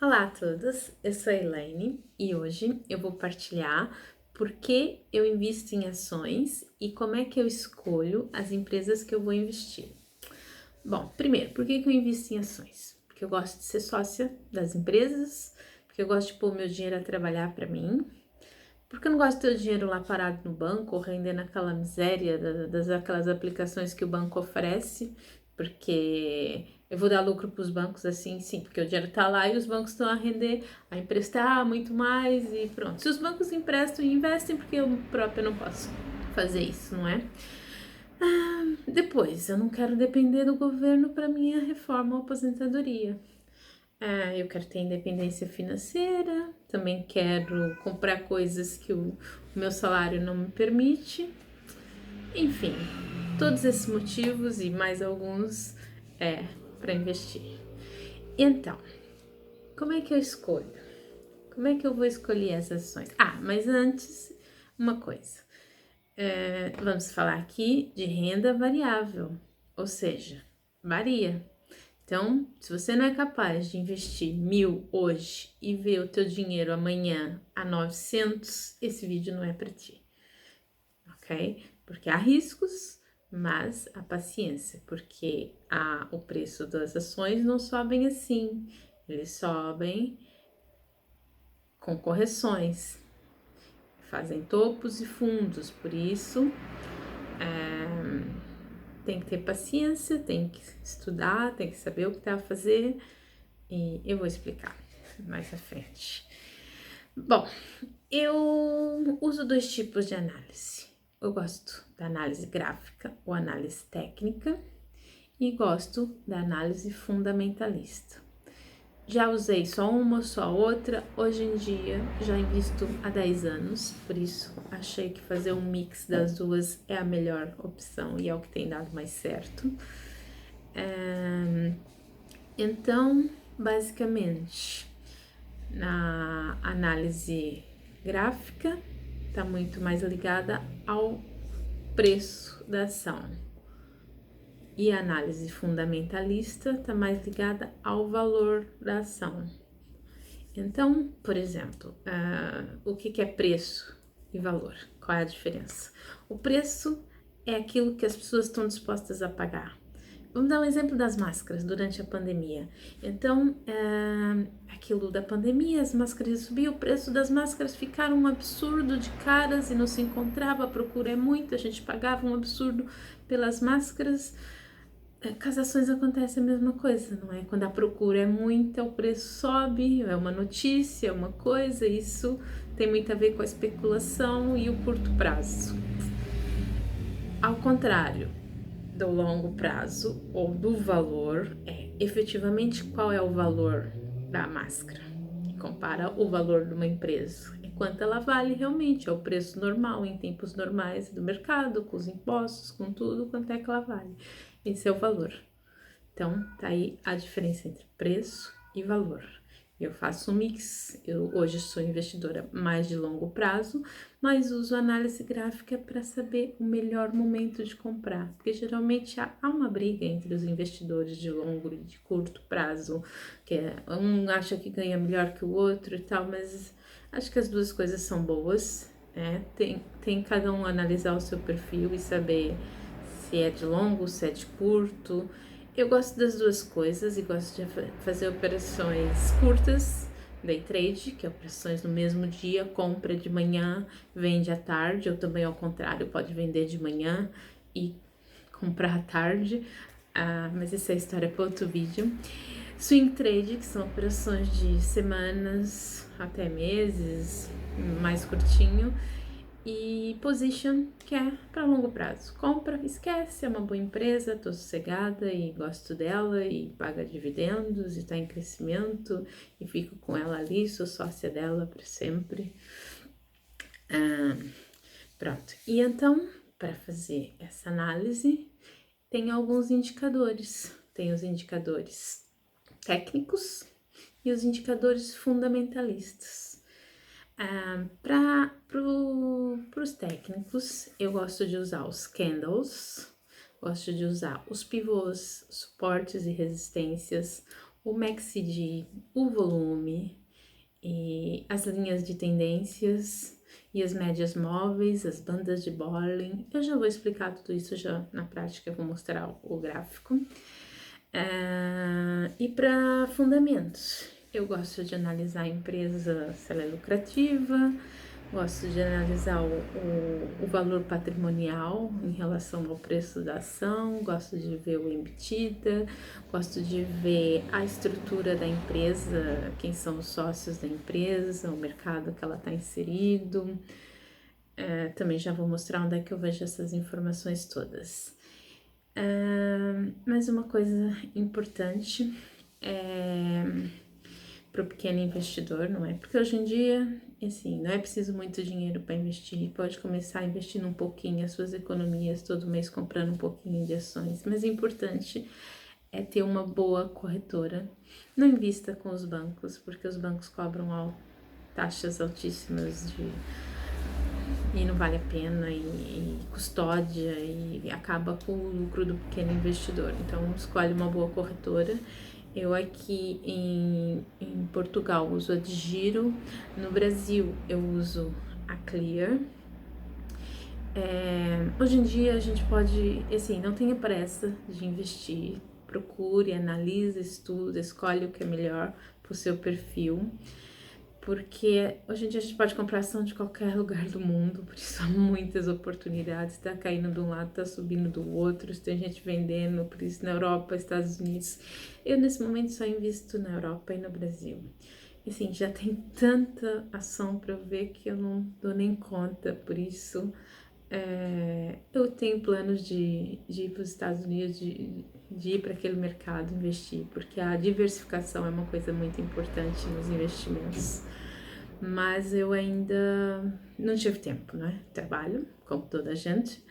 Olá a todos, eu sou a Elaine e hoje eu vou partilhar por que eu invisto em ações e como é que eu escolho as empresas que eu vou investir. Bom, primeiro, por que eu invisto em ações? Porque eu gosto de ser sócia das empresas, porque eu gosto de pôr meu dinheiro a trabalhar para mim, porque eu não gosto de ter o dinheiro lá parado no banco ou rendendo aquela miséria aquelas aplicações que o banco oferece, porque eu vou dar lucro para os bancos assim, sim, porque o dinheiro está lá e os bancos estão a render, a emprestar muito mais e pronto. Se os bancos emprestam e investem, porque eu própria não posso fazer isso, não é? Depois, eu não quero depender do governo para minha reforma ou aposentadoria. Eu quero ter independência financeira, também quero comprar coisas que o meu salário não me permite. Enfim, todos esses motivos e mais alguns para investir. Então, como é que eu escolho? Como é que eu vou escolher as ações? Mas antes, uma coisa. Vamos falar aqui de renda variável, ou seja, varia. Então, se você não é capaz de investir 1.000 hoje e ver o teu dinheiro amanhã a 900, esse vídeo não é para ti, ok? Porque há riscos, mas a paciência, porque o preço das ações não sobem assim, eles sobem com correções, fazem topos e fundos, por isso tem que ter paciência, tem que estudar, tem que saber o que tá a fazer e eu vou explicar mais à frente. Bom, eu uso dois tipos de análise. Eu gosto da análise gráfica ou análise técnica e gosto da análise fundamentalista. Já usei só uma, só outra. Hoje em dia já invisto há 10 anos, por isso achei que fazer um mix das duas é a melhor opção e é o que tem dado mais certo. Então, basicamente, na análise gráfica está muito mais ligada ao preço da ação. E a análise fundamentalista está mais ligada ao valor da ação. Então, por exemplo, o que é preço e valor? Qual é a diferença? O preço é aquilo que as pessoas estão dispostas a pagar. Vamos dar um exemplo das máscaras durante a pandemia. Então, aquilo da pandemia, as máscaras subiam, o preço das máscaras ficaram um absurdo de caras e não se encontrava, a procura é muita, a gente pagava um absurdo pelas máscaras. Com as ações acontece a mesma coisa, não é? Quando a procura é muita, o preço sobe, é uma notícia, é uma coisa, isso tem muito a ver com a especulação e o curto prazo. Ao contrário do longo prazo ou do valor, efetivamente qual é o valor da máscara? Compara o valor de uma empresa. É quanto ela vale realmente, é o preço normal em tempos normais do mercado, com os impostos, com tudo, quanto é que ela vale. Esse é o valor. Então, tá aí a diferença entre preço e valor. Eu faço um mix, eu hoje sou investidora mais de longo prazo, mas uso análise gráfica para saber o melhor momento de comprar, porque geralmente há uma briga entre os investidores de longo e de curto prazo, que um acha que ganha melhor que o outro e tal, mas acho que as duas coisas são boas, né? Tem cada um analisar o seu perfil e saber se é de longo, se é de curto. Eu gosto das duas coisas e gosto de fazer operações curtas, day trade, que é operações no mesmo dia, compra de manhã, vende à tarde, ou também ao contrário, pode vender de manhã e comprar à tarde, mas essa é a história para outro vídeo. Swing trade, que são operações de semanas até meses, mais curtinho, e position, que é para longo prazo. Compra, esquece, é uma boa empresa, tô sossegada e gosto dela e paga dividendos e tá em crescimento e fico com ela ali, sou sócia dela para sempre. Pronto. E então, para fazer essa análise, tem alguns indicadores. Tem os indicadores técnicos e os indicadores fundamentalistas. Para os técnicos, eu gosto de usar os candles, gosto de usar os pivôs, suportes e resistências, o MACD, o volume, e as linhas de tendências e as médias móveis, as bandas de Bollinger. Eu já vou explicar tudo isso já na prática, eu vou mostrar o gráfico. E para fundamentos, eu gosto de analisar a empresa, se ela é lucrativa, gosto de analisar o valor patrimonial em relação ao preço da ação, gosto de ver o EBITDA, gosto de ver a estrutura da empresa, quem são os sócios da empresa, o mercado que ela está inserido. Também já vou mostrar onde é que eu vejo essas informações todas. Mas uma coisa importante para o pequeno investidor, não é? Porque hoje em dia, assim, não é preciso muito dinheiro para investir, pode começar investindo um pouquinho as suas economias, todo mês comprando um pouquinho de ações, mas o importante é ter uma boa corretora. Não invista com os bancos, porque os bancos cobram taxas altíssimas e não vale a pena, e custódia, e acaba com o lucro do pequeno investidor. Então, escolhe uma boa corretora. Eu aqui em Portugal uso a Digiro, no Brasil eu uso a Clear. Hoje em dia a gente pode, assim, não tenha pressa de investir, procure, analise, estuda, escolhe o que é melhor para o seu perfil, porque hoje em dia a gente pode comprar ação de qualquer lugar do mundo, por isso há muitas oportunidades, tá caindo de um lado, tá subindo do outro, tem gente vendendo, por isso na Europa, Estados Unidos. Eu nesse momento só invisto na Europa e no Brasil. Assim, já tem tanta ação para eu ver que eu não dou nem conta, por isso eu tenho planos de ir para os Estados Unidos, de ir para aquele mercado investir, porque a diversificação é uma coisa muito importante nos investimentos. Mas eu ainda não tive tempo, né? Trabalho, como toda a gente,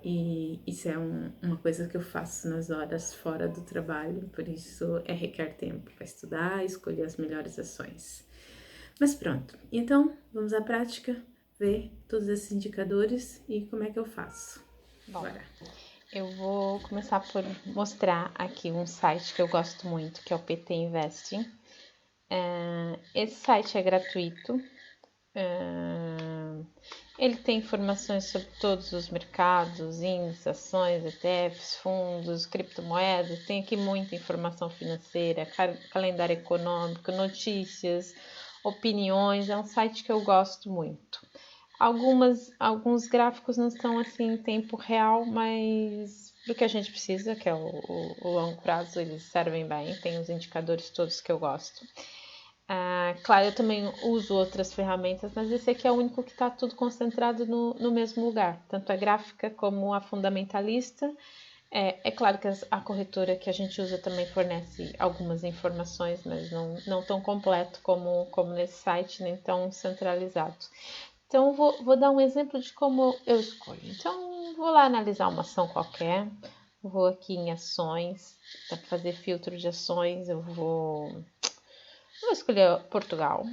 e isso é uma coisa que eu faço nas horas fora do trabalho, por isso requer tempo para estudar e escolher as melhores ações. Mas pronto, então vamos à prática, ver todos esses indicadores e como é que eu faço. Bom, Bora. eu vou começar por mostrar aqui um site que eu gosto muito, que é o PT Investing. Esse site é gratuito. Ele tem informações sobre todos os mercados, índices, ações, ETFs, fundos, criptomoedas. Tem aqui muita informação financeira, calendário econômico, notícias, opiniões. É um site que eu gosto muito. Alguns gráficos não estão assim em tempo real, mas do que a gente precisa, que é o longo prazo, eles servem bem. Tem os indicadores todos que eu gosto. Claro, eu também uso outras ferramentas, mas esse aqui é o único que está tudo concentrado no mesmo lugar, tanto a gráfica como a fundamentalista. É claro que a corretora que a gente usa também fornece algumas informações, mas não tão completo como nesse site, nem tão centralizado. Então, vou dar um exemplo de como eu escolho. Então, vou lá analisar uma ação qualquer, vou aqui em ações, para fazer filtro de ações, eu vou escolher Portugal.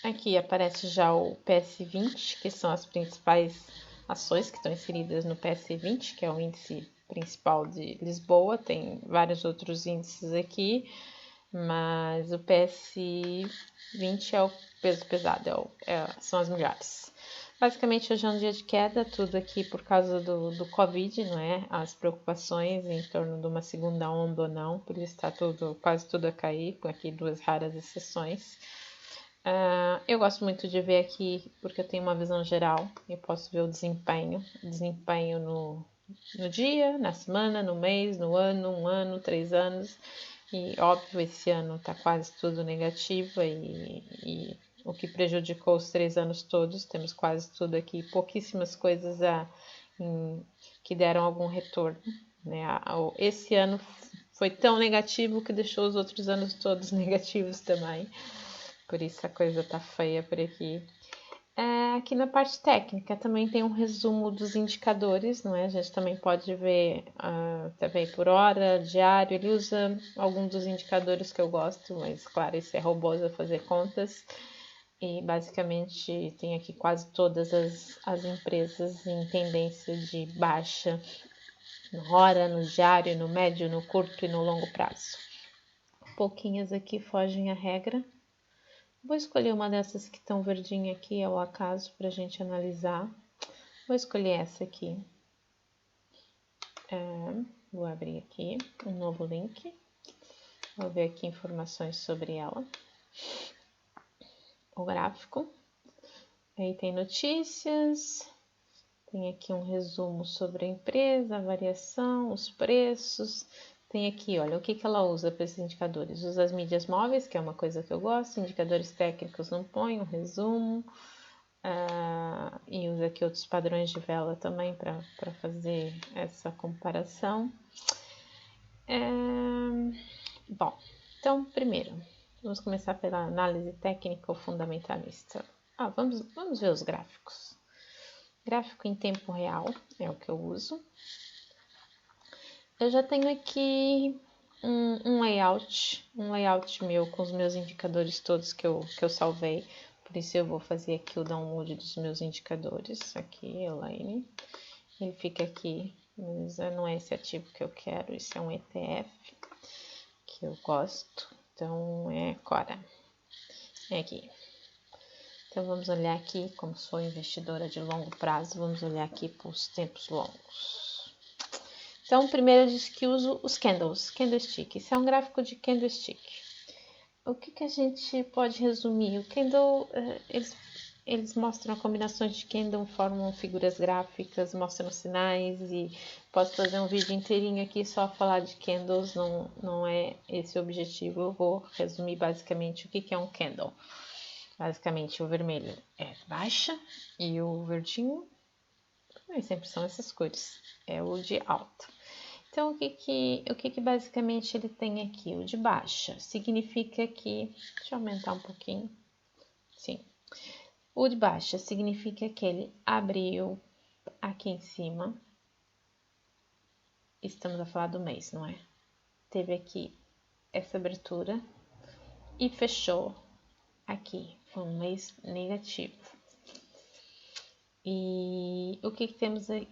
Aqui aparece já o PS20, que são as principais ações que estão inseridas no PS20, que é o índice principal de Lisboa. Tem vários outros índices aqui, mas o PS20 é o peso pesado, são as melhores. Basicamente, hoje é um dia de queda, tudo aqui por causa do Covid, não é? As preocupações em torno de uma segunda onda ou não, por isso está quase tudo a cair, com aqui 2 raras exceções. Eu gosto muito de ver aqui, porque eu tenho uma visão geral, eu posso ver o desempenho no dia, na semana, no mês, no ano, 1 ano, 3 anos. E óbvio, esse ano está quase tudo negativo e o que prejudicou os 3 anos todos, temos quase tudo aqui, pouquíssimas coisas que deram algum retorno, né? Esse ano foi tão negativo que deixou os outros anos todos negativos também, por isso a coisa tá feia por aqui. Aqui na parte técnica também tem um resumo dos indicadores, não é? A gente também pode ver também por hora, diário. Ele usa alguns dos indicadores que eu gosto, mas claro, esse é roboso a fazer contas. E basicamente tem aqui quase todas as empresas em tendência de baixa na hora, no diário, no médio, no curto e no longo prazo. Pouquinhas aqui fogem à regra. Vou escolher uma dessas que estão verdinha aqui ao acaso para a gente analisar. Vou escolher essa aqui. Vou abrir aqui um novo link. Vou ver aqui informações sobre ela. O gráfico. Aí tem notícias. Tem aqui um resumo sobre a empresa, a variação, os preços. Tem aqui, olha, o que ela usa para esses indicadores. Usa as mídias móveis, que é uma coisa que eu gosto. Indicadores técnicos não põe, um resumo. E usa aqui outros padrões de vela também para fazer essa comparação. Bom, então, primeiro, vamos começar pela análise técnica ou fundamentalista. Vamos ver os gráficos. Gráfico em tempo real é o que eu uso. Eu já tenho aqui um layout meu com os meus indicadores todos que eu salvei. Por isso eu vou fazer aqui o download dos meus indicadores. Aqui, Elaine. Ele fica aqui, mas não é esse ativo que eu quero, isso é um ETF que eu gosto. Então, é Cora. É aqui. Então, vamos olhar aqui, como sou investidora de longo prazo, vamos olhar aqui para os tempos longos. Então, primeiro eu disse que uso os candlestick. Isso é um gráfico de candlestick. O que a gente pode resumir? O candle, eles mostram combinações de candle, formam figuras gráficas, mostram sinais e posso fazer um vídeo inteirinho aqui só falar de candles, não é esse o objetivo. Eu vou resumir basicamente o que é um candle. Basicamente, o vermelho é baixa e o verdinho, nem sempre são essas cores, é o de alta. Então, o que basicamente ele tem aqui? O de baixa significa que... Deixa eu aumentar um pouquinho. Sim. O de baixa significa que ele abriu aqui em cima. Estamos a falar do mês, não é? Teve aqui essa abertura e fechou aqui. Foi um mês negativo. E o que temos aí?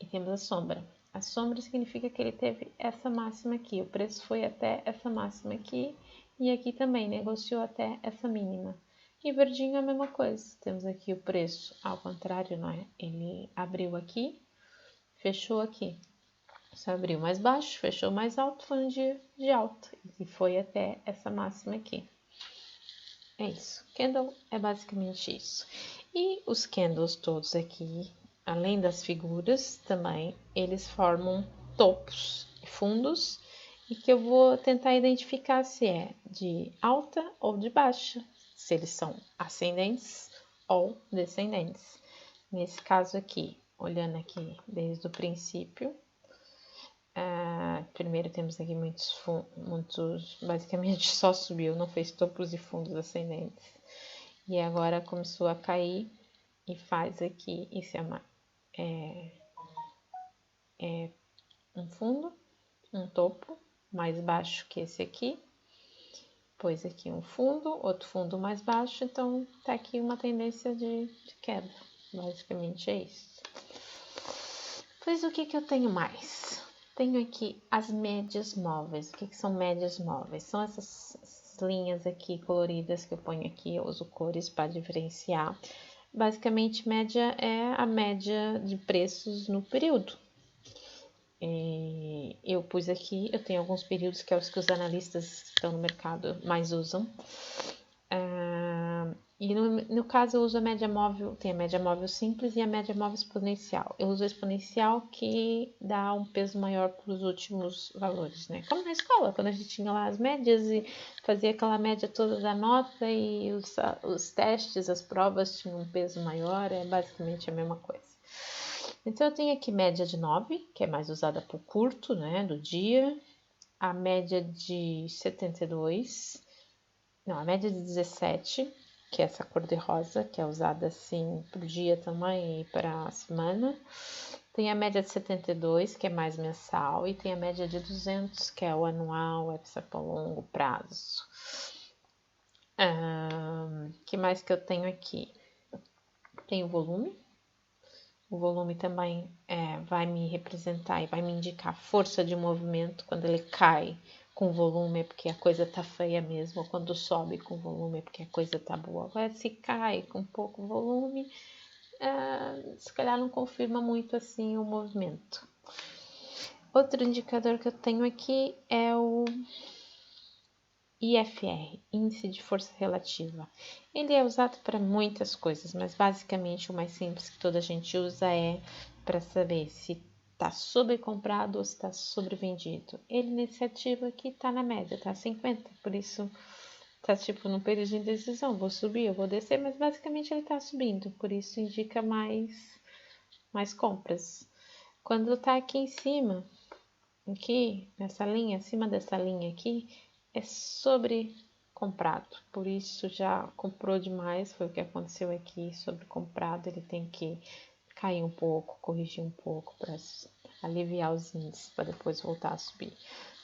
E temos a sombra. A sombra significa que ele teve essa máxima aqui. O preço foi até essa máxima aqui. E aqui também negociou até essa mínima. E verdinho é a mesma coisa. Temos aqui o preço ao contrário, não é? Ele abriu aqui, fechou aqui. Só abriu mais baixo, fechou mais alto, foi um dia de alta. E foi até essa máxima aqui. É isso. Candle é basicamente isso. E os candles todos aqui, além das figuras, também eles formam topos e fundos e que eu vou tentar identificar se é de alta ou de baixa, se eles são ascendentes ou descendentes. Nesse caso aqui, olhando aqui desde o princípio, primeiro temos aqui muitos, basicamente só subiu, não fez topos e fundos ascendentes. E agora começou a cair e faz aqui, isso é um fundo, um topo mais baixo que esse aqui. Pôs aqui um fundo, outro fundo mais baixo, então tá aqui uma tendência de queda. Basicamente é isso. Pois o que eu tenho mais? Tenho aqui as médias móveis. O que são médias móveis? São essas linhas aqui coloridas que eu ponho aqui, eu uso cores para diferenciar. Basicamente, média é a média de preços no período. Eu pus aqui, eu tenho alguns períodos que é os que os analistas que estão no mercado mais usam. E no caso eu uso a média móvel, tem a média móvel simples e a média móvel exponencial. Eu uso a exponencial que dá um peso maior para os últimos valores, né? Como na escola, quando a gente tinha lá as médias e fazia aquela média toda da nota e os testes, as provas tinham um peso maior, é basicamente a mesma coisa. Então eu tenho aqui média de 9, que é mais usada para o curto, né, do dia. A média de 72, não, a média de 17, que é essa cor de rosa, que é usada assim para o dia também e para a semana. Tem a média de 72, que é mais mensal, e tem a média de 200, que é o anual, essa para longo prazo. Que mais que eu tenho aqui? Tem o volume O volume também vai me representar e vai me indicar força de movimento. Quando ele cai com volume é porque a coisa tá feia mesmo, ou quando sobe com volume é porque a coisa tá boa. Agora, se cai com pouco volume, se calhar não confirma muito assim o movimento. Outro indicador que eu tenho aqui é o IFR, Índice de Força Relativa. Ele é usado para muitas coisas, mas basicamente o mais simples que toda a gente usa é para saber se está sobrecomprado ou se está sobrevendido. Ele nesse ativo aqui está na média, está 50, por isso está tipo no período de indecisão, vou subir, eu vou descer, mas basicamente ele está subindo, por isso indica mais compras. Quando está aqui em cima, aqui nessa linha, acima dessa linha aqui, é sobrecomprado, por isso já comprou demais, foi o que aconteceu aqui, sobrecomprado, ele tem que cair um pouco, corrigir um pouco para aliviar os índices, para depois voltar a subir.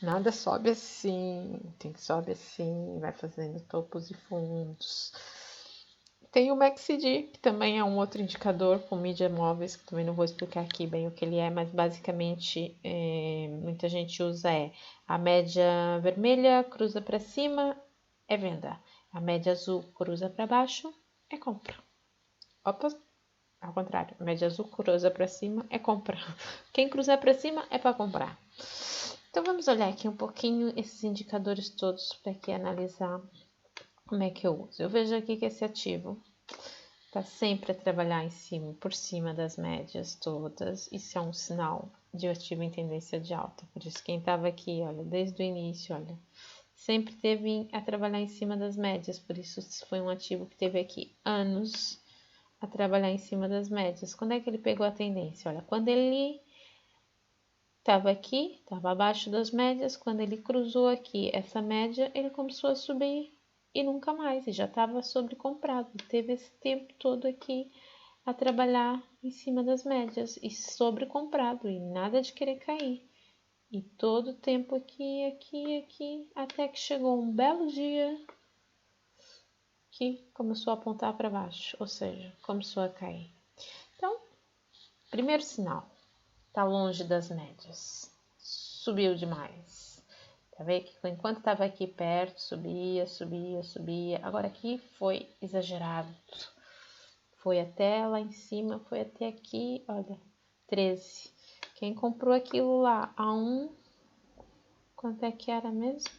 Nada sobe assim, tem que sobe assim, vai fazendo topos e fundos. Tem o MACD, que também é um outro indicador com mídia móveis, que também não vou explicar aqui bem o que ele é, mas basicamente muita gente usa a média vermelha cruza para cima, é venda. A média azul cruza para baixo, é compra. Opa, ao contrário, a média azul cruza para cima, é compra. Quem cruzar para cima é para comprar. Então vamos olhar aqui um pouquinho esses indicadores todos para aqui analisar como é que eu uso. Eu vejo aqui que esse ativo está sempre a trabalhar por cima das médias todas. Isso é um sinal de ativo em tendência de alta. Por isso, quem estava aqui, olha, desde o início, olha, sempre teve a trabalhar em cima das médias. Por isso, foi um ativo que teve aqui anos a trabalhar em cima das médias. Quando é que ele pegou a tendência? Olha, quando ele estava aqui, estava abaixo das médias, quando ele cruzou aqui essa média, ele começou a subir e nunca mais, e já estava sobrecomprado. Teve esse tempo todo aqui a trabalhar em cima das médias e sobrecomprado, e nada de querer cair. E todo o tempo aqui, até que chegou um belo dia que começou a apontar para baixo, ou seja, começou a cair. Então, primeiro sinal, está longe das médias, subiu demais. Tá vendo que enquanto estava aqui perto, subia. Agora aqui foi exagerado. Foi até lá em cima, foi até aqui, olha, 13. Quem comprou aquilo lá a 1, quanto é que era mesmo?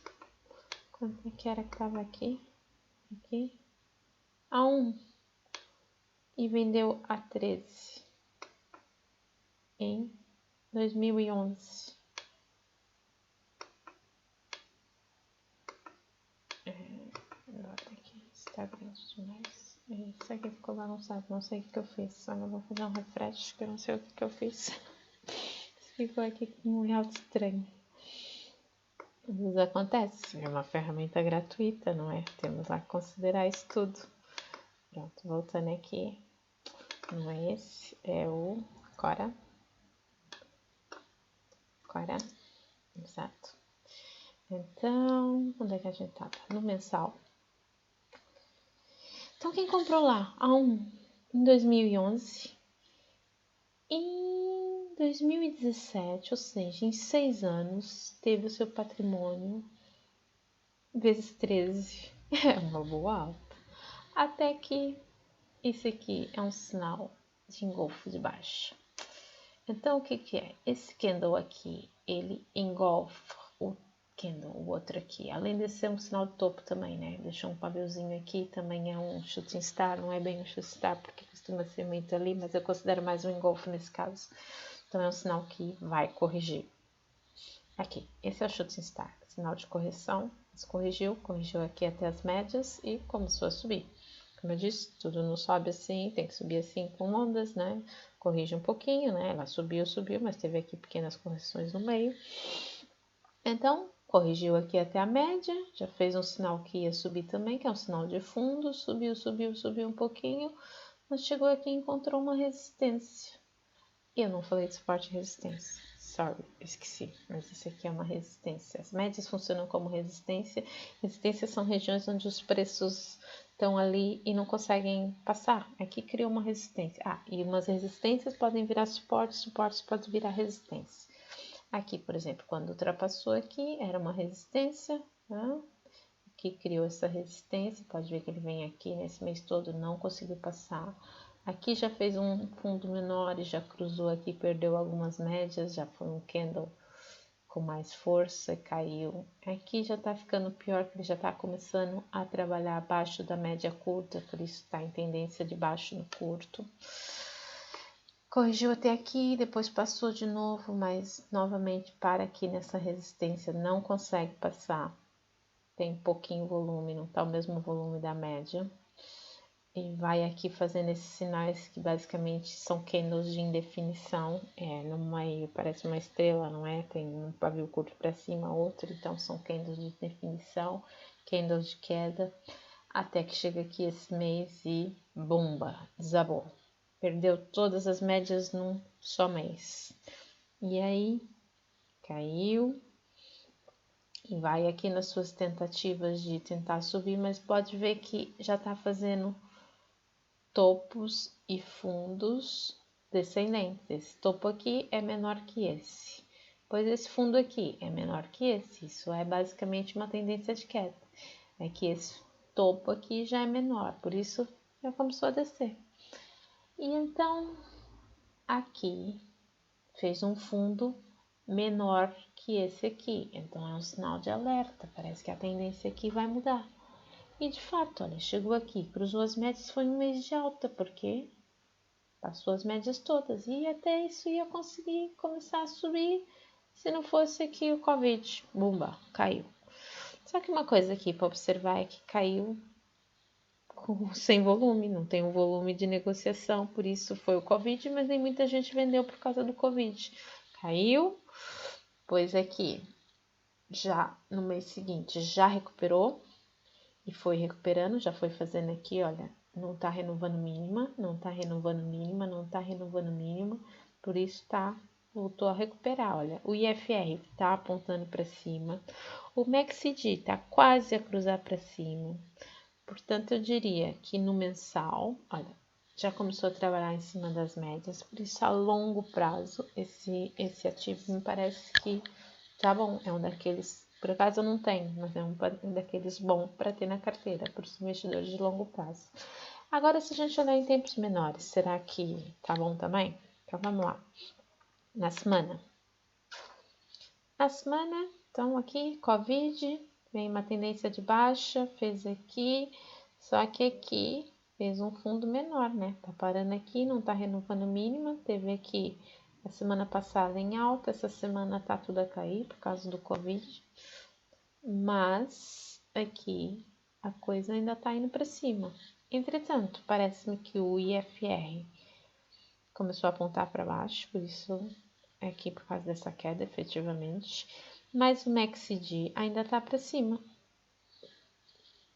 Quanto é que era que estava aqui? Aqui. A 1. E vendeu a 13. Em 2011. Tá grande demais. Isso aqui ficou bagunçado, não sei o que eu fiz. Agora eu vou fazer um refresh, que eu não sei o que eu fiz. Ficou aqui com um layout estranho. Às vezes acontece, é uma ferramenta gratuita, não é? Temos lá que considerar isso tudo. Pronto, voltando aqui. Não é esse, é o Cora. Exato. Então, onde é que a gente tava? No mensal. Então, quem comprou lá a 1 em 2011, em 2017, ou seja, em 6 anos, teve o seu patrimônio vezes 13. É uma boa alta. Até que esse aqui é um sinal de engolfo de baixa. Então, o que é? Esse candle aqui, ele engolfa o candle, o outro aqui. Além de ser um sinal de topo também, né? Deixou um paviozinho aqui, também é um shooting star. Não é bem um shooting star, porque costuma ser muito ali, mas eu considero mais um engolfo nesse caso. Então, é um sinal que vai corrigir. Aqui, esse é o shooting star, sinal de correção. Corrigiu aqui até as médias e começou a subir. Como eu disse, tudo não sobe assim, tem que subir assim com ondas, né? Corrige um pouquinho, né? Ela subiu, mas teve aqui pequenas correções no meio. Então, corrigiu aqui até a média, já fez um sinal que ia subir também, que é um sinal de fundo, subiu um pouquinho, mas chegou aqui e encontrou uma resistência. E eu não falei de suporte e resistência. Sorry, esqueci, mas isso aqui é uma resistência. As médias funcionam como resistência. Resistências são regiões onde os preços estão ali e não conseguem passar. Aqui criou uma resistência. E umas resistências podem virar suportes, suportes podem virar resistência. Aqui, por exemplo, quando ultrapassou aqui, era uma resistência, né? Aqui criou essa resistência, pode ver que ele vem aqui nesse mês todo, não conseguiu passar. Aqui já fez um fundo menor e já cruzou aqui, perdeu algumas médias, já foi um candle com mais força e caiu. Aqui já tá ficando pior, que ele já tá começando a trabalhar abaixo da média curta, por isso tá em tendência de baixo no curto. Corrigiu até aqui, depois passou de novo, mas novamente para aqui nessa resistência, não consegue passar. Tem pouquinho volume, não tá o mesmo volume da média. E vai aqui fazendo esses sinais que basicamente são candles de indefinição. No meio parece uma estrela, não é? Tem um pavio curto para cima, outro, então são candles de definição, candles de queda, até que chega aqui esse mês e bomba, desabou. Perdeu todas as médias num só mês. E aí, caiu. E vai aqui nas suas tentativas de tentar subir, mas pode ver que já tá fazendo topos e fundos descendentes. Esse topo aqui é menor que esse, pois esse fundo aqui é menor que esse. Isso é basicamente uma tendência de queda. É que esse topo aqui já é menor, por isso já começou a descer. E então, aqui fez um fundo menor que esse aqui. Então, é um sinal de alerta. Parece que a tendência aqui vai mudar. E de fato, olha, chegou aqui, cruzou as médias, foi um mês de alta, porque passou as médias todas. E até isso ia conseguir começar a subir se não fosse aqui o Covid. Bumba, caiu. Só que uma coisa aqui para observar é que caiu sem volume, não tem um volume de negociação, por isso foi o Covid, mas nem muita gente vendeu por causa do Covid. Caiu, pois aqui já no mês seguinte já recuperou e foi recuperando, já foi fazendo aqui, olha, não tá renovando mínima, não tá renovando mínima, não tá renovando mínima, por isso voltou a recuperar, olha, o IFR tá apontando para cima, o MACD tá quase a cruzar para cima. Portanto, eu diria que no mensal, olha, já começou a trabalhar em cima das médias, por isso a longo prazo esse ativo me parece que tá bom, é um daqueles, por acaso eu não tenho, mas é um daqueles bom para ter na carteira, para os investidores de longo prazo. Agora, se a gente olhar em tempos menores, será que tá bom também? Então vamos lá. Na semana, então aqui, Covid, vem uma tendência de baixa, fez aqui, só que aqui fez um fundo menor, né? Tá parando aqui, não tá renovando mínima, teve aqui a semana passada em alta, essa semana tá tudo a cair por causa do Covid, mas aqui a coisa ainda tá indo para cima. Entretanto, parece-me que o IFR começou a apontar para baixo, por isso aqui por causa dessa queda, efetivamente. Mas o MACD ainda tá para cima.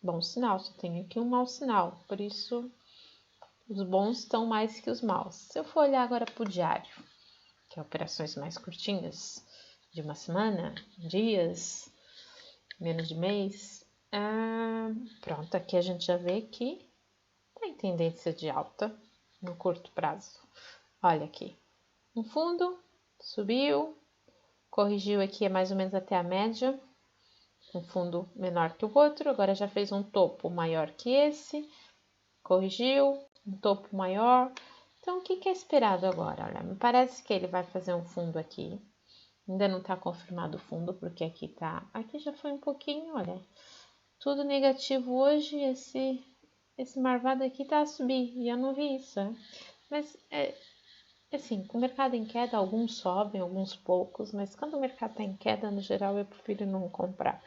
Bom sinal, só tem aqui um mau sinal, por isso os bons estão mais que os maus. Se eu for olhar agora para o diário, que é operações mais curtinhas, de uma semana, dias, menos de mês, pronto, aqui a gente já vê que tem tendência de alta no curto prazo. Olha aqui, um fundo subiu, corrigiu aqui mais ou menos até a média, um fundo menor que o outro, agora já fez um topo maior que esse, corrigiu, um topo maior. Então, o que é esperado agora? Olha, me parece que ele vai fazer um fundo aqui, ainda não está confirmado o fundo, porque aqui já foi um pouquinho, olha, tudo negativo hoje, esse marvado aqui tá a subir, e eu não vi isso, né? Mas, assim, com o mercado em queda, alguns sobem, alguns poucos, mas quando o mercado está em queda, no geral, eu prefiro não comprar.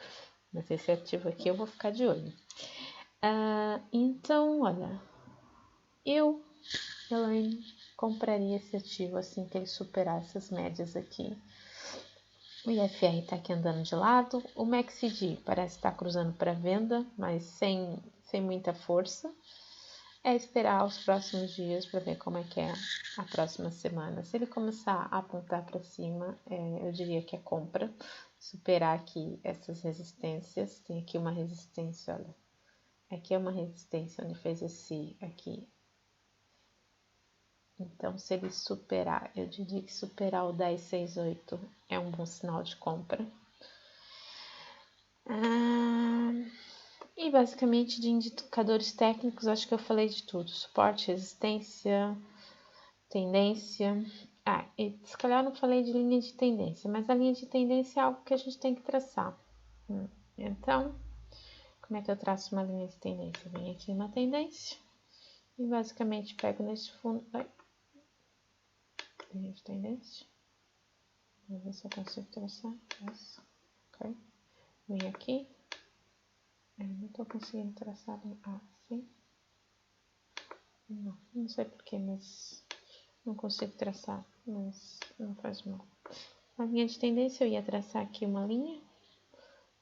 Mas esse ativo aqui eu vou ficar de olho. Então, olha, eu, Elaine, compraria esse ativo assim que ele superar essas médias aqui. O IFR está aqui andando de lado. O MACD parece estar cruzando para venda, mas sem muita força. É esperar os próximos dias para ver como é que é a próxima semana. Se ele começar a apontar para cima, eu diria que é compra. Superar aqui essas resistências. Tem aqui uma resistência, olha, Aqui é uma resistência onde fez esse aqui. Então, se ele superar, eu diria que superar o 10,68 é um bom sinal de compra. E basicamente de indicadores técnicos, acho que eu falei de tudo. Suporte, resistência, tendência. E se calhar eu não falei de linha de tendência, mas a linha de tendência é algo que a gente tem que traçar. Então, como é que eu traço uma linha de tendência? Venho aqui na tendência e basicamente pego nesse fundo. Linha de tendência. Vou ver se eu consigo traçar. Essa. Ok. Venho aqui. Não estou conseguindo traçar assim. Não sei porquê, mas não consigo traçar, mas não faz mal. A linha de tendência, eu ia traçar aqui uma linha,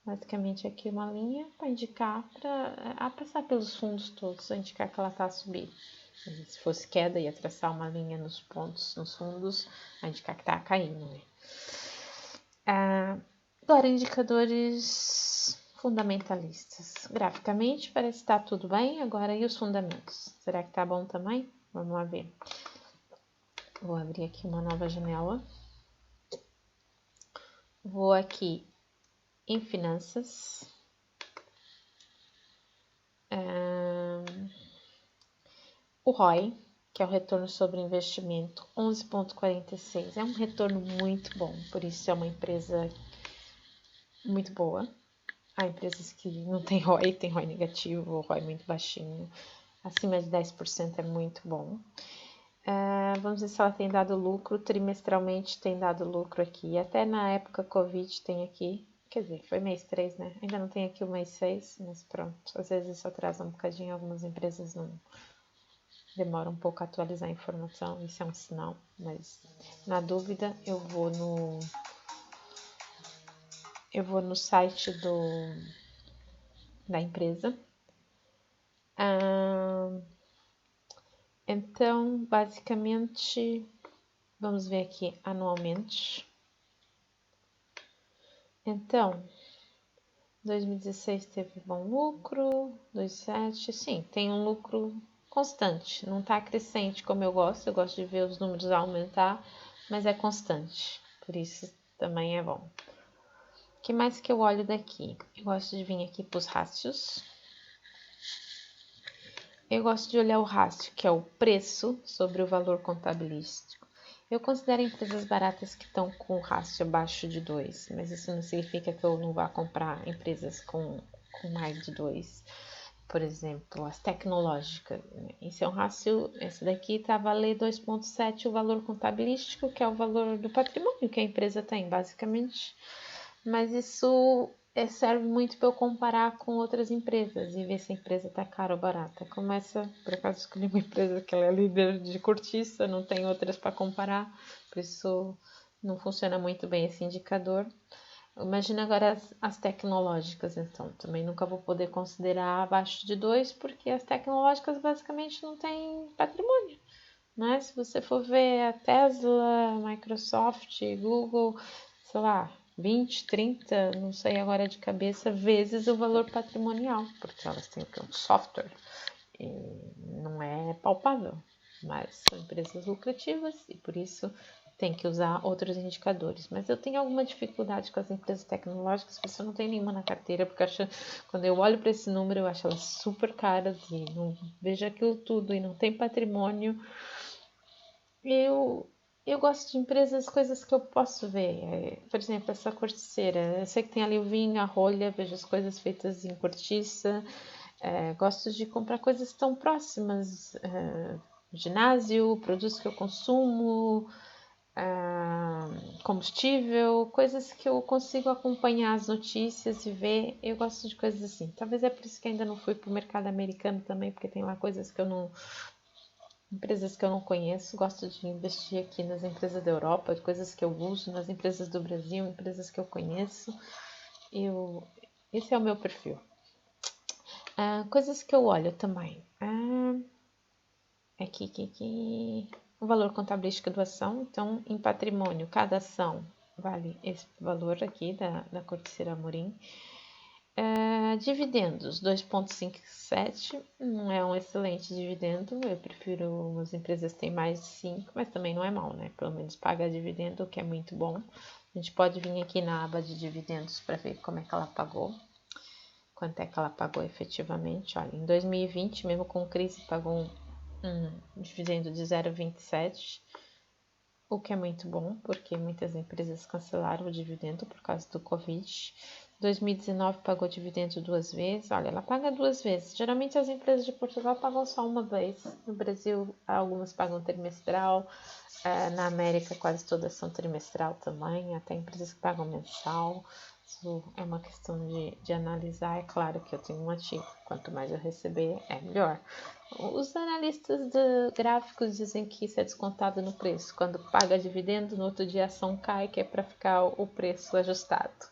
basicamente aqui uma linha, para indicar, para passar pelos fundos todos, para indicar que ela está a subir. Se fosse queda, ia traçar uma linha nos pontos, nos fundos, para indicar que está caindo. Agora, indicadores fundamentalistas. Graficamente, parece que está tudo bem. Agora, e os fundamentos? Será que está bom também? Vamos lá ver. Vou abrir aqui uma nova janela. Vou aqui em finanças. O ROI, que é o retorno sobre investimento, 11,46. É um retorno muito bom, por isso é uma empresa muito boa. Há empresas que não tem ROI, tem ROI negativo, ou ROI muito baixinho. Acima de 10% é muito bom. Vamos ver se ela tem dado lucro. Trimestralmente tem dado lucro aqui. Até na época Covid tem aqui. Quer dizer, foi mês 3, né? Ainda não tem aqui o mês 6, mas pronto. Às vezes isso atrasa um bocadinho. Algumas empresas não demoram um pouco a atualizar a informação. Isso é um sinal. Mas na dúvida, eu vou no site da empresa. Então, basicamente, vamos ver aqui anualmente. Então, 2016 teve bom lucro, 2017, sim, tem um lucro constante, não está crescente como eu gosto de ver os números aumentar, mas é constante, por isso também é bom. O que mais que eu olho daqui? Eu gosto de vir aqui para os rácios. Eu gosto de olhar o rácio, que é o preço sobre o valor contabilístico. Eu considero empresas baratas que estão com o rácio abaixo de 2, mas isso não significa que eu não vá comprar empresas com mais de 2. Por exemplo, as tecnológicas. Esse é um rácio, esse daqui está a valer 2,7 o valor contabilístico, que é o valor do patrimônio que a empresa tem, basicamente. Mas isso serve muito para eu comparar com outras empresas e ver se a empresa está cara ou barata. Como essa, por acaso escolhi uma empresa que ela é líder de cortiça, não tem outras para comparar, por isso não funciona muito bem esse indicador. Imagina agora as tecnológicas, então, também nunca vou poder considerar abaixo de 2, porque as tecnológicas basicamente não têm patrimônio. Né? Se você for ver a Tesla, Microsoft, Google, sei lá, 20, 30, não sei agora de cabeça, vezes o valor patrimonial, porque elas têm um software e não é palpável, mas são empresas lucrativas e por isso tem que usar outros indicadores. Mas eu tenho alguma dificuldade com as empresas tecnológicas, porque eu não tenho nenhuma na carteira, porque quando eu olho para esse número, eu acho elas super caras e não vejo aquilo tudo e não tem patrimônio. Eu gosto de empresas, coisas que eu posso ver. Por exemplo, essa corticeira. Eu sei que tem ali o vinho, a rolha, vejo as coisas feitas em cortiça. Gosto de comprar coisas tão próximas. Ginásio, produtos que eu consumo, combustível, coisas que eu consigo acompanhar as notícias e ver. Eu gosto de coisas assim. Talvez é por isso que ainda não fui para o mercado americano também, porque tem lá coisas que eu não... Empresas que eu não conheço, gosto de investir aqui nas empresas da Europa, coisas que eu uso, nas empresas do Brasil, empresas que eu conheço. Esse é o meu perfil. Coisas que eu olho também. Aqui. O valor contabilístico da ação. Então, em patrimônio, cada ação vale esse valor aqui da Corticeira Amorim. Dividendos, 2,57, não é um excelente dividendo, eu prefiro umas empresas que têm mais de 5, mas também não é mal, né? Pelo menos paga dividendo, o que é muito bom. A gente pode vir aqui na aba de dividendos para ver como é que ela pagou, quanto é que ela pagou efetivamente. Olha, em 2020, mesmo com crise, pagou um dividendo de 0,27, o que é muito bom, porque muitas empresas cancelaram o dividendo por causa do Covid. 2019 pagou dividendo 2 vezes. Olha, ela paga 2 vezes. Geralmente as empresas de Portugal pagam só uma vez. No Brasil, algumas pagam trimestral. Na América, quase todas são trimestral também. Até empresas que pagam mensal. Isso é uma questão de analisar. É claro que eu tenho um ativo. Quanto mais eu receber, é melhor. Os analistas de gráficos dizem que isso é descontado no preço. Quando paga dividendo, no outro dia a ação cai, que é para ficar o preço ajustado.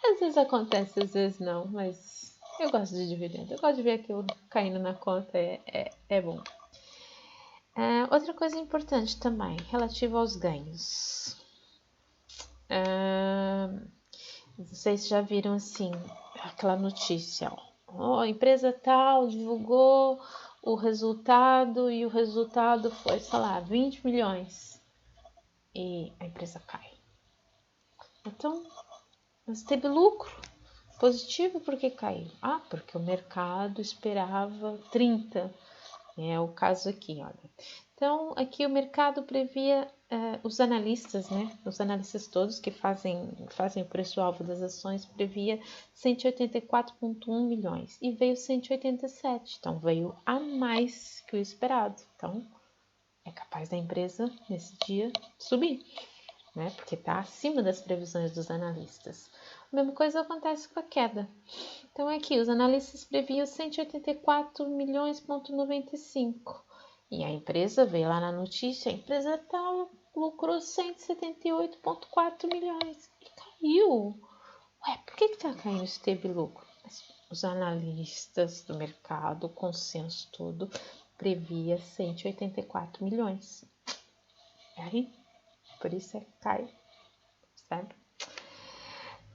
Às vezes acontece, às vezes não, mas eu gosto de dividendo. Eu gosto de ver aquilo caindo na conta, é bom. Outra coisa importante também, relativa aos ganhos. Vocês já viram, assim, aquela notícia, a empresa tal divulgou o resultado e o resultado foi, sei lá, 20 milhões e a empresa cai. Então, mas teve lucro positivo, por que caiu? Porque o mercado esperava 30. É o caso aqui, olha. Então, aqui o mercado previa, os analistas, né? Os analistas todos que fazem o preço-alvo das ações, previa 184,1 milhões e veio 187. Então, veio a mais que o esperado. Então, é capaz da empresa, nesse dia, subir, né? Porque está acima das previsões dos analistas. A mesma coisa acontece com a queda. Então, aqui, os analistas previam 184 milhões,95. E a empresa veio lá na notícia, a empresa tal lucrou 178,4 milhões. E caiu. Por que está caindo se teve lucro? Os analistas do mercado, o consenso todo, previa 184 milhões. E aí, por isso é que cai, sabe?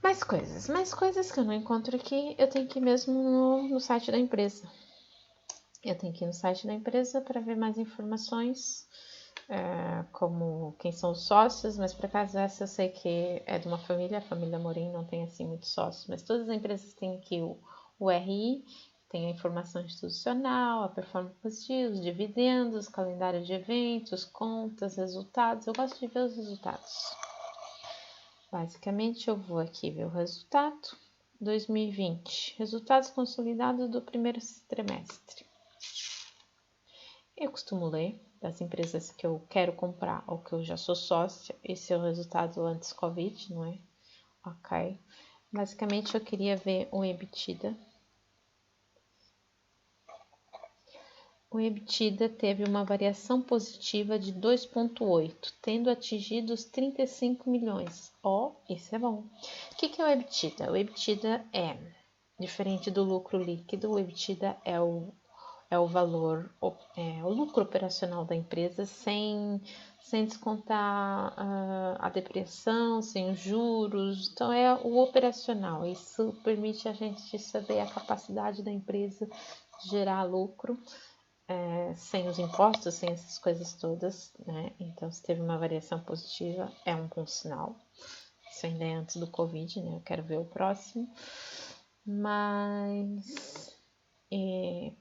Mais coisas que eu não encontro aqui, eu tenho que ir mesmo no site da empresa. Eu tenho que ir no site da empresa para ver mais informações, como quem são os sócios, mas por acaso essa eu sei que é de uma família, a família Amorim não tem assim muitos sócios, mas todas as empresas têm aqui o RI, tem a informação institucional, a performance positiva, os dividendos, calendário de eventos, contas, resultados. Eu gosto de ver os resultados. Basicamente, eu vou aqui ver o resultado 2020, resultados consolidados do primeiro trimestre. Eu costumo ler das empresas que eu quero comprar ou que eu já sou sócia. Esse é o resultado antes Covid, não é? Ok. Basicamente, eu queria ver o EBITDA. O EBITDA teve uma variação positiva de 2,8, tendo atingido os 35 milhões. Isso é bom. O que é o EBITDA? O EBITDA é, diferente do lucro líquido, o EBITDA é o valor, o lucro operacional da empresa sem descontar a depreciação, sem os juros. Então, é o operacional. Isso permite a gente saber a capacidade da empresa de gerar lucro, sem os impostos, sem essas coisas todas, né? Então, se teve uma variação positiva, é um bom sinal. Isso ainda é antes do Covid, né? Eu quero ver o próximo. Mas,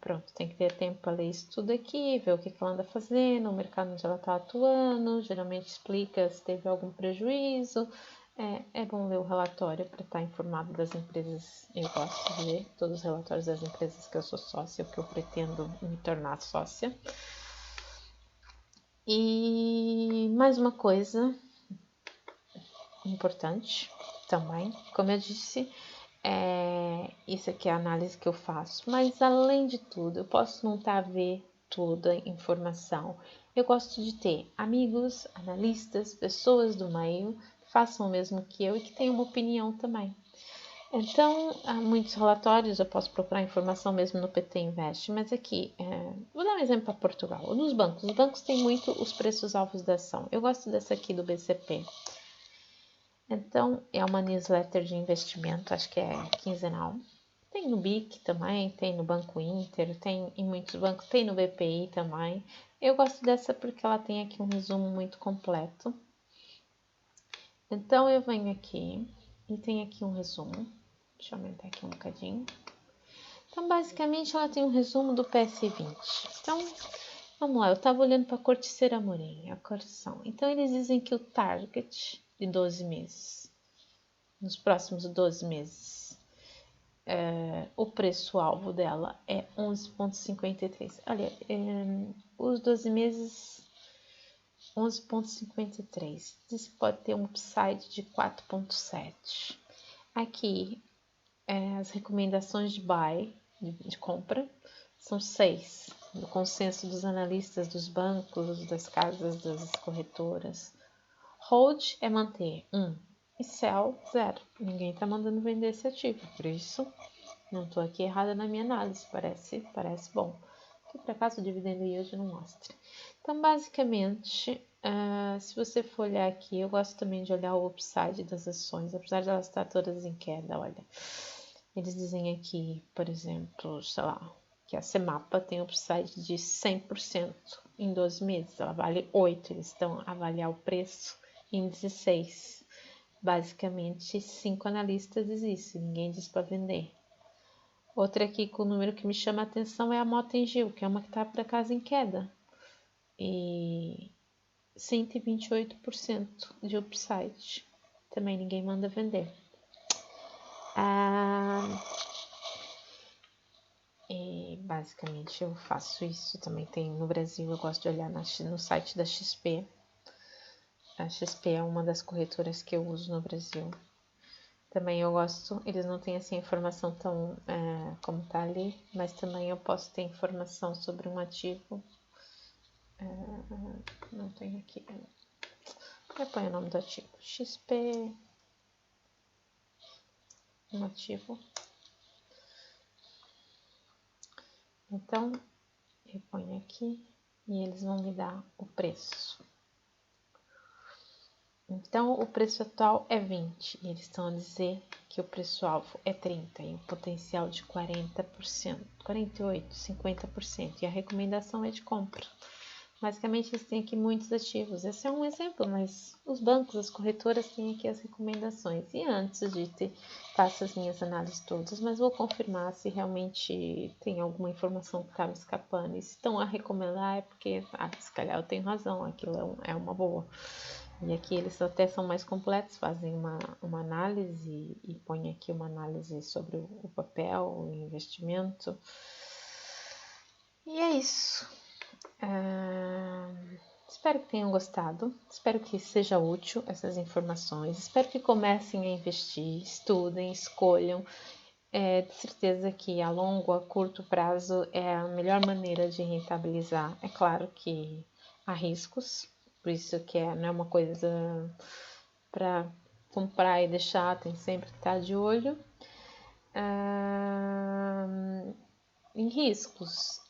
pronto, tem que ter tempo para ler isso tudo aqui, ver o que ela anda fazendo, o mercado onde ela está atuando, geralmente explica se teve algum prejuízo. É bom ler o relatório para estar informado das empresas. Eu gosto de ver todos os relatórios das empresas que eu sou sócia, ou que eu pretendo me tornar sócia. E mais uma coisa importante também, como eu disse, isso aqui é a análise que eu faço, mas além de tudo, eu posso não estar a ver toda a informação. Eu gosto de ter amigos, analistas, pessoas do meio que façam o mesmo que eu e que tenham uma opinião também. Então, há muitos relatórios, eu posso procurar informação mesmo no PT Invest, mas aqui, vou dar um exemplo para Portugal. Nos bancos, os bancos têm muito os preços-alvos da ação. Eu gosto dessa aqui do BCP. Então, é uma newsletter de investimento, acho que é quinzenal. Tem no BIC também, tem no Banco Inter, tem em muitos bancos, tem no BPI também. Eu gosto dessa porque ela tem aqui um resumo muito completo. Então, eu venho aqui e tem aqui um resumo. Deixa eu aumentar aqui um bocadinho. Então, basicamente, ela tem um resumo do PS20. Então, vamos lá. Eu estava olhando para a Corticeira Morim, a correção. Então, eles dizem que o target de 12 meses, nos próximos 12 meses, o preço-alvo dela é 11,53. Olha, os 12 meses, 11,53. Diz que pode ter um upside de 4,7. Aqui, as recomendações de buy, de compra, são 6. No consenso dos analistas dos bancos, das casas, das corretoras. Hold é manter 1 e sell 0. Ninguém está mandando vender esse ativo, por isso não estou aqui errada na minha análise, parece bom. Que por acaso o dividendo yield não mostra. Então, basicamente, se você for olhar aqui, eu gosto também de olhar o upside das ações, apesar de elas estar todas em queda, olha. Eles dizem aqui, por exemplo, sei lá, que a Semapa tem upside de 100% em 12 meses, ela vale 8, eles estão a avaliar o preço em 16. Basicamente, 5 analistas diz isso, ninguém diz para vender. Outra aqui com o número que me chama a atenção é a Mota-Engil, que é uma que está por acaso em queda. E 128% de upside. Também ninguém manda vender. E basicamente eu faço isso. Também tem no Brasil, eu gosto de olhar no site da XP. A XP é uma das corretoras que eu uso no Brasil. Também eu gosto, eles não têm assim informação tão como tá ali, mas também eu posso ter informação sobre um ativo. Não tem aqui. Eu ponho o nome do ativo. XP. Um ativo. Então, eu ponho aqui e eles vão me dar o preço. Então, o preço atual é 20 e eles estão a dizer que o preço-alvo é 30 e o potencial de 40%, 48%, 50% e a recomendação é de compra. Basicamente, eles têm aqui muitos ativos. Esse é um exemplo, mas os bancos, as corretoras têm aqui as recomendações. E antes de faço as minhas análises todas, mas vou confirmar se realmente tem alguma informação que está me escapando. E se estão a recomendar é porque, se calhar eu tenho razão, aquilo é uma boa. E aqui eles até são mais completos, fazem uma análise e põem aqui uma análise sobre o papel, o investimento. E é isso. Espero que tenham gostado, espero que seja útil essas informações, espero que comecem a investir, estudem, escolham. De certeza que a longo, a curto prazo é a melhor maneira de rentabilizar. É claro que há riscos, por isso que não é uma coisa para comprar e deixar, tem sempre que estar de olho. Em riscos,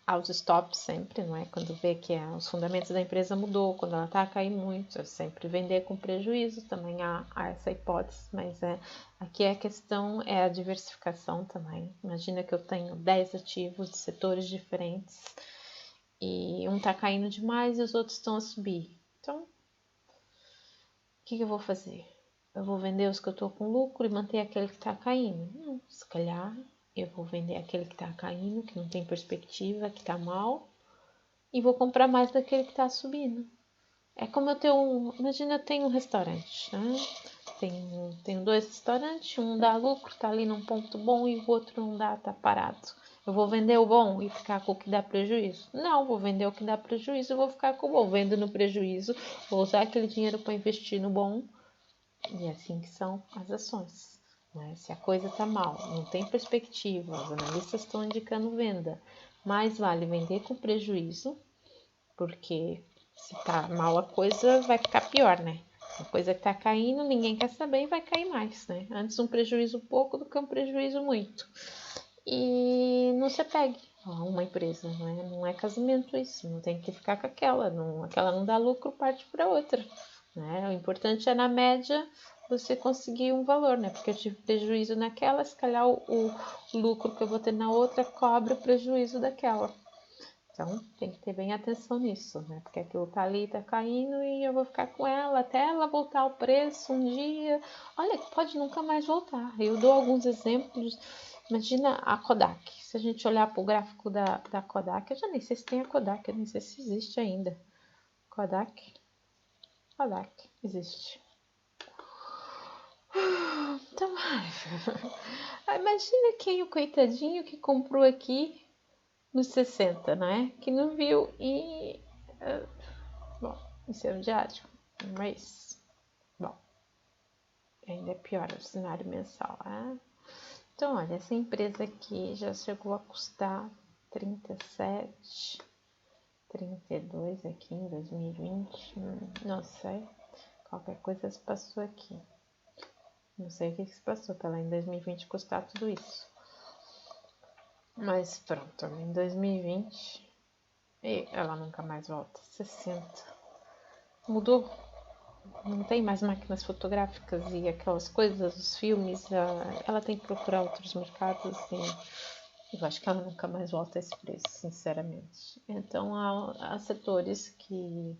aos stops sempre, não é? Quando vê que os fundamentos da empresa mudou, quando ela está a cair muito, é sempre vender com prejuízo, também há essa hipótese, mas aqui a questão é a diversificação também. Imagina que eu tenho 10 ativos de setores diferentes e um está caindo demais e os outros estão a subir. Então, o que eu vou fazer? Eu vou vender os que eu estou com lucro e manter aquele que está caindo? Não, se calhar eu vou vender aquele que está caindo, que não tem perspectiva, que está mal, e vou comprar mais daquele que está subindo. É como eu tenho imagina, eu tenho um restaurante, né? Tenho 2 restaurantes, um dá lucro, está ali num ponto bom, e o outro não dá, está parado. Eu vou vender o bom e ficar com o que dá prejuízo? Não, vou vender o que dá prejuízo e vou ficar com o bom. Vendo no prejuízo, vou usar aquele dinheiro para investir no bom, e é assim que são as ações. Se a coisa está mal, não tem perspectiva, os analistas estão indicando venda, mais vale vender com prejuízo, porque se está mal a coisa vai ficar pior, né? A coisa que está caindo, ninguém quer saber e vai cair mais, né? Antes um prejuízo pouco do que um prejuízo muito. E não se pegue a uma empresa, não é casamento isso, não tem que ficar com aquela não dá lucro, parte para outra. O importante é na média você conseguir um valor, né? Porque eu tive prejuízo naquela, se calhar o lucro que eu vou ter na outra cobre o prejuízo daquela. Então, tem que ter bem atenção nisso, né? Porque aquilo tá ali, tá caindo e eu vou ficar com ela até ela voltar ao preço um dia. Olha, pode nunca mais voltar. Eu dou alguns exemplos. Imagina a Kodak. Se a gente olhar para o gráfico da Kodak, eu já nem sei se tem a Kodak, eu nem sei se existe ainda. Kodak existe. Então, imagina quem o coitadinho que comprou aqui nos 60, né? Que não viu e... bom, isso é um diário, mas... bom, ainda é pior o cenário mensal, né? Então, olha, essa empresa aqui já chegou a custar 37, 32 aqui em 2020, não sei, qualquer coisa se passou aqui. Não sei o que se passou para ela em 2020 custar tudo isso. Mas pronto, em 2020 e ela nunca mais volta. 60. Mudou. Não tem mais máquinas fotográficas e aquelas coisas, os filmes. Ela tem que procurar outros mercados e eu acho que ela nunca mais volta a esse preço, sinceramente. Então há setores que...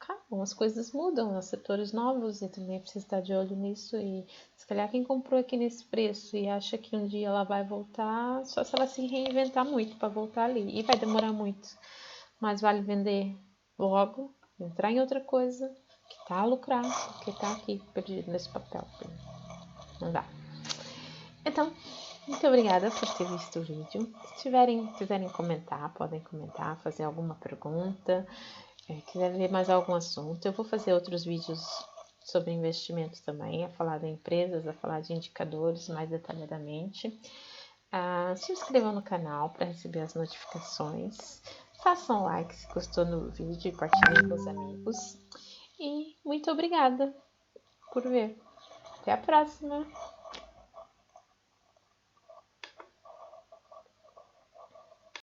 Calma, as coisas mudam, há setores novos e também precisa estar de olho nisso. E se calhar quem comprou aqui nesse preço e acha que um dia ela vai voltar, só se ela se reinventar muito para voltar ali. E vai demorar muito. Mas vale vender logo, entrar em outra coisa que tá a lucrar, que tá aqui perdido nesse papel. Não dá. Então, muito obrigada por ter visto o vídeo. Se quiserem comentar, podem comentar, fazer alguma pergunta. Quiser ver mais algum assunto, eu vou fazer outros vídeos sobre investimentos também, a falar de empresas, a falar de indicadores mais detalhadamente. Se inscrevam no canal para receber as notificações. Façam like se gostou do vídeo e partilhem com os amigos. E muito obrigada por ver. Até a próxima!